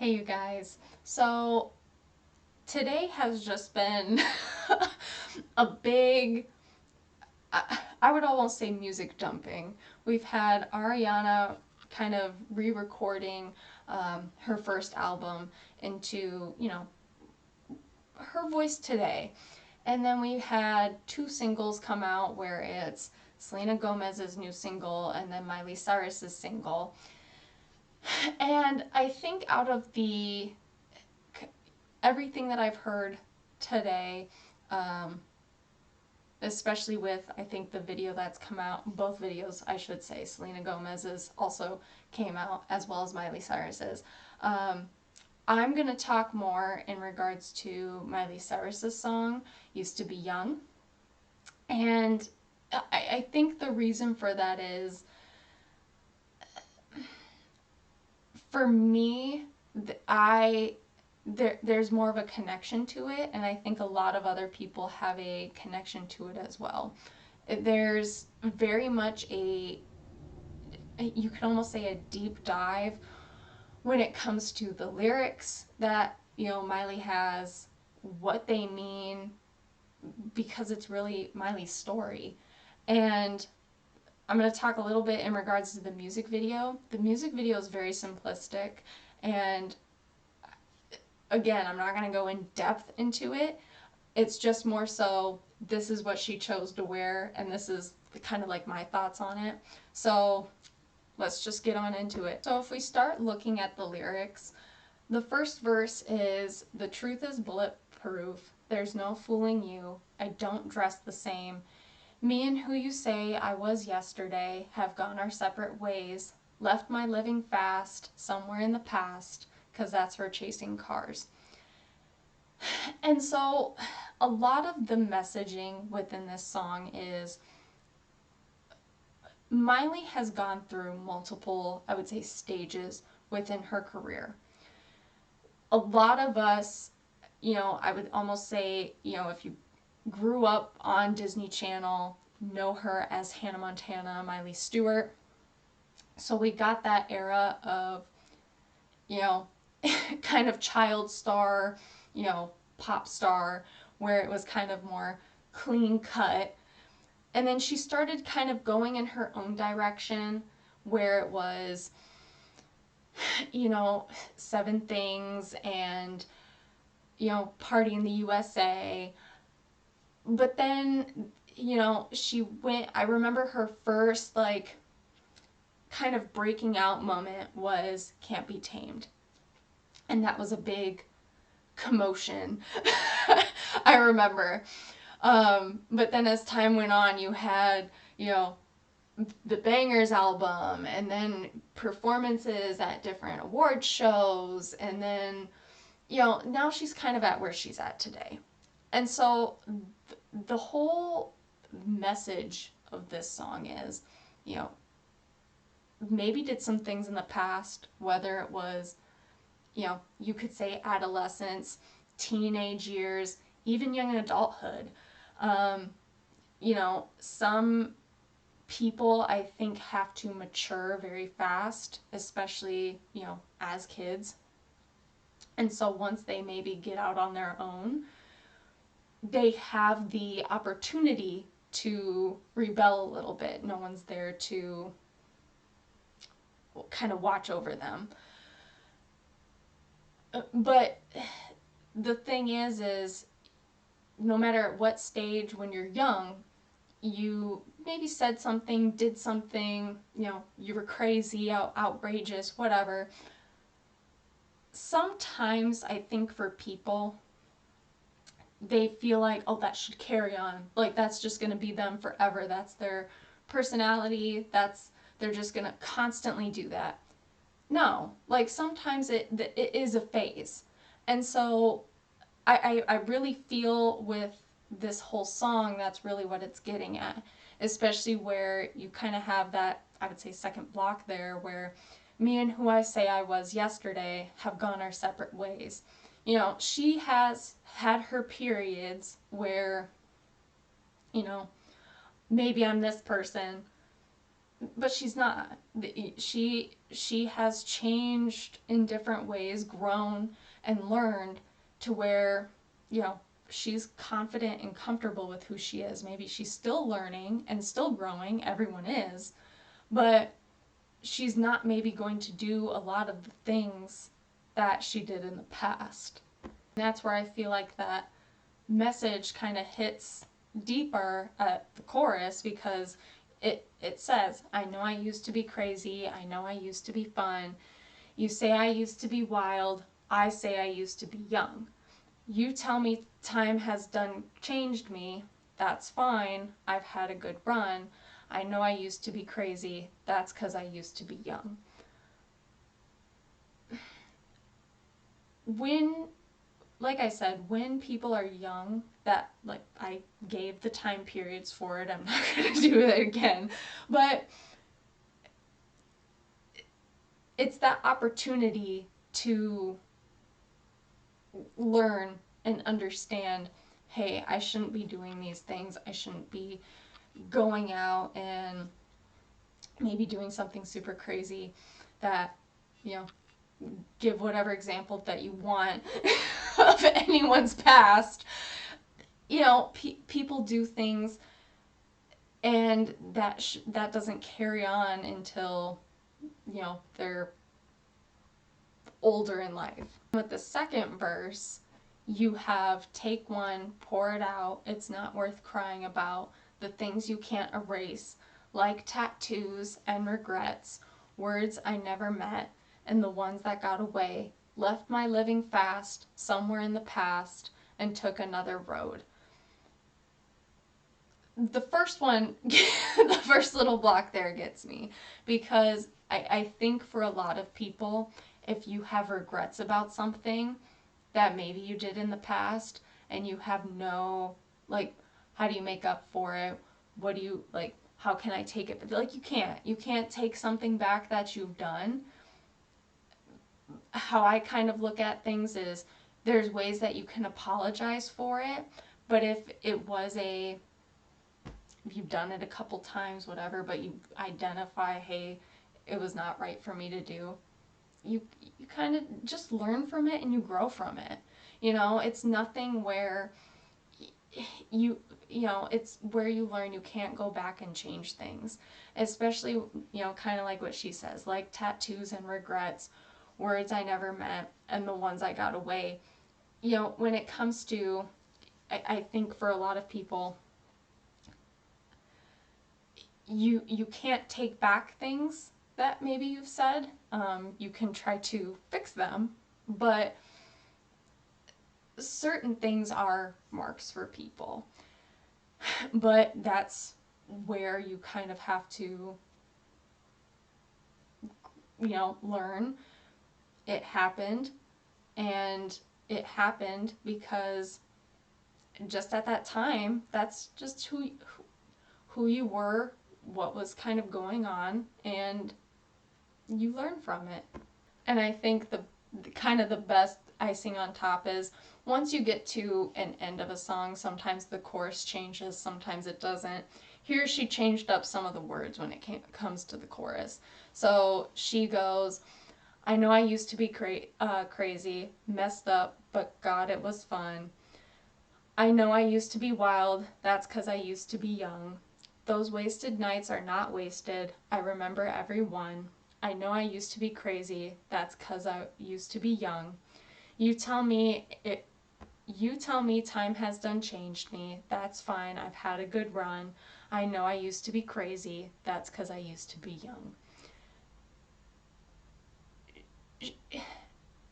Hey you guys. So today has just been a big, I would almost say music dumping. We've had Ariana kind of re-recording her first album into, her voice today. And then we had two singles come out where it's Selena Gomez's new single and then Miley Cyrus's single. And I think out of the everything that I've heard today, um, especially with I think the video that's come out, both videos I should say, Selena Gomez's also came out as well as Miley Cyrus's. Um, I'm gonna talk more in regards to Miley Cyrus's song "Used to Be Young," and I think the reason for that is, for me, there's more of a connection to it, and I think a lot of other people have a connection to it as well. There's very much you could almost say a deep dive when it comes to the lyrics that, Miley has, what they mean, because it's really Miley's story. And I'm going to talk a little bit in regards to the music video. The music video is very simplistic, and again, I'm not going to go in depth into it. It's just more so this is what she chose to wear, and this is kind of like my thoughts on it. So let's just get on into it. So if we start looking at the lyrics, the first verse is, "The truth is bulletproof. There's no fooling you. I don't dress the same. Me and who you say I was yesterday have gone our separate ways. Left my living fast somewhere in the past, 'cause that's for chasing cars." And so a lot of the messaging within this song is Miley has gone through multiple, I would say, stages within her career. A lot of us, I would almost say, if you grew up on Disney Channel, know her as Hannah Montana, Miley Stewart. So we got that era of, you know, kind of child star, pop star, where it was kind of more clean cut. And then she started kind of going in her own direction, where it was, Seven Things and, Party in the USA. But then, she went, I remember her first, kind of breaking out moment was Can't Be Tamed. And that was a big commotion. I remember. But then as time went on, you had, the Bangers album, and then performances at different award shows, and then, now she's kind of at where she's at today. And so the whole message of this song is, maybe did some things in the past, whether it was, you could say adolescence, teenage years, even young adulthood. Some people, I think, have to mature very fast, especially, as kids. And so once they maybe get out on their own, they have the opportunity to rebel a little bit. No one's there to kind of watch over them. But the thing is no matter at what stage when you're young, you maybe said something, did something, you were crazy, outrageous, whatever. Sometimes I think for people, they feel like, oh, that should carry on. Like, that's just going to be them forever. That's their personality. They're just going to constantly do that. No, like sometimes it is a phase. And so I really feel with this whole song, that's really what it's getting at, especially where you kind of have that, I would say, second block there where me and who I say I was yesterday have gone our separate ways. She has had her periods where, maybe I'm this person, but she's not. She has changed in different ways, grown and learned to where, you know, she's confident and comfortable with who she is. Maybe she's still learning and still growing, everyone is, but she's not maybe going to do a lot of the things that she did in the past. And that's where I feel like that message kind of hits deeper at the chorus, because it says, I know I used to be crazy, I know I used to be fun. You say I used to be wild, I say I used to be young. You tell me time has done changed me, that's fine, I've had a good run. I know I used to be crazy, that's 'cause I used to be young. When, like I said, when people are young, that, like, I gave the time periods for it, I'm not going to do it again, but it's that opportunity to learn and understand, hey, I shouldn't be doing these things, I shouldn't be going out and maybe doing something super crazy that, you know, give whatever example that you want of anyone's past. You know, people do things, and that doesn't carry on until, you know, they're older in life. With the second verse, you have take one, pour it out, it's not worth crying about, the things you can't erase, like tattoos and regrets, words I never met, and the ones that got away, left my living fast, somewhere in the past, and took another road. The first one, the first little block there gets me, because I think for a lot of people, if you have regrets about something that maybe you did in the past, and you have no, like, how do you make up for it? What do you, like, how can I take it? But, like, you can't take something back that you've done. How I kind of look at things is, there's ways that you can apologize for it, but if you've done it a couple times, whatever, but you identify, hey, it was not right for me to do, you kind of just learn from it and you grow from it. You know, it's nothing where you know, it's where you learn you can't go back and change things. Especially, you know, kind of like what she says, like tattoos and regrets, words I never meant, and the ones I got away. You know, when it comes to, I think for a lot of people, you can't take back things that maybe you've said. You can try to fix them, but certain things are marks for people. But that's where you kind of have to, you know, learn. It happened, and it happened because just at that time, that's just who you were, what was kind of going on, and you learn from it. And I think the kind of the best icing on top is, once you get to an end of a song, sometimes the chorus changes, sometimes it doesn't. Here she changed up some of the words when it comes to the chorus. So she goes, I know I used to be crazy, messed up, but God, it was fun. I know I used to be wild, that's 'cause I used to be young. Those wasted nights are not wasted, I remember every one. I know I used to be crazy, that's 'cause I used to be young. You tell me time has done changed me, that's fine, I've had a good run. I know I used to be crazy, that's 'cause I used to be young.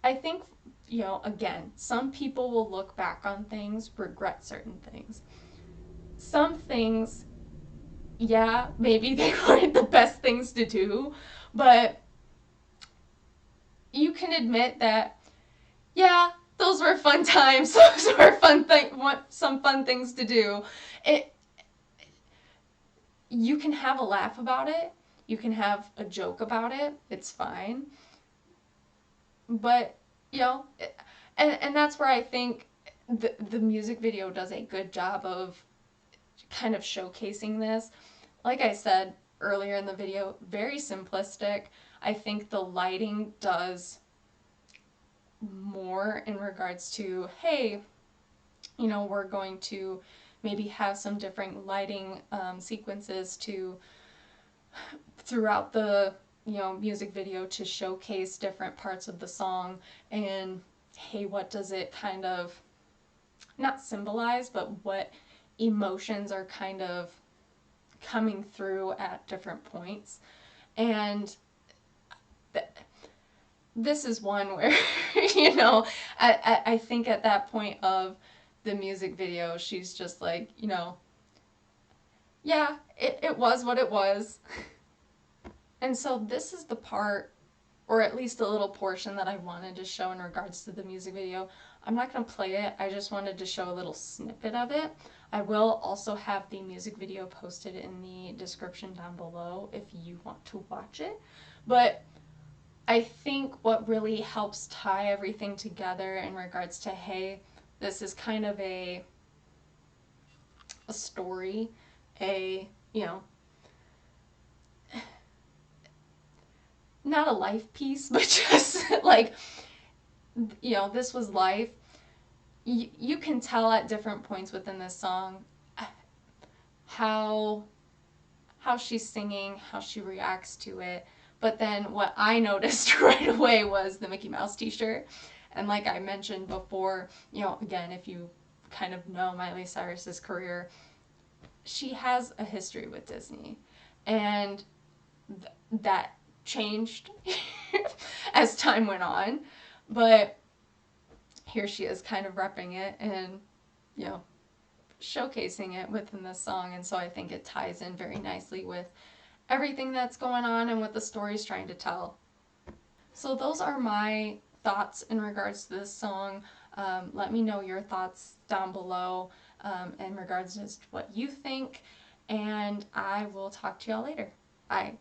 I think, you know, again, some people will look back on things, regret certain things. Some things, yeah, maybe they weren't the best things to do, but you can admit that, yeah, those were fun times, those were some fun things to do. You can have a laugh about it, you can have a joke about it, it's fine. But, you know, and that's where I think the music video does a good job of kind of showcasing this. Like I said, earlier in the video, very simplistic. I think the lighting does more in regards to, hey, you know, we're going to maybe have some different lighting sequences to throughout the, you know, music video to showcase different parts of the song, and hey, what does it kind of not symbolize, but what emotions are kind of coming through at different points. And th- this is one where, you know, I think at that point of the music video, she's just like, you know, yeah, it was what it was. And so this is the part, or at least a little portion that I wanted to show in regards to the music video. I'm not going to play it, I just wanted to show a little snippet of it. I will also have the music video posted in the description down below if you want to watch it. But I think what really helps tie everything together in regards to, hey, this is kind of a story, a, you know, not a life piece, but just like, you know, this was life. You can tell at different points within this song how she's singing, how she reacts to it. But then what I noticed right away was the Mickey Mouse t-shirt. And like I mentioned before, you know, again, if you kind of know Miley Cyrus's career, she has a history with Disney. And that changed as time went on. But here she is kind of repping it and, you know, showcasing it within this song. And so I think it ties in very nicely with everything that's going on and what the story's trying to tell. So those are my thoughts in regards to this song. Let me know your thoughts down below in regards to what you think, and I will talk to y'all later. Bye.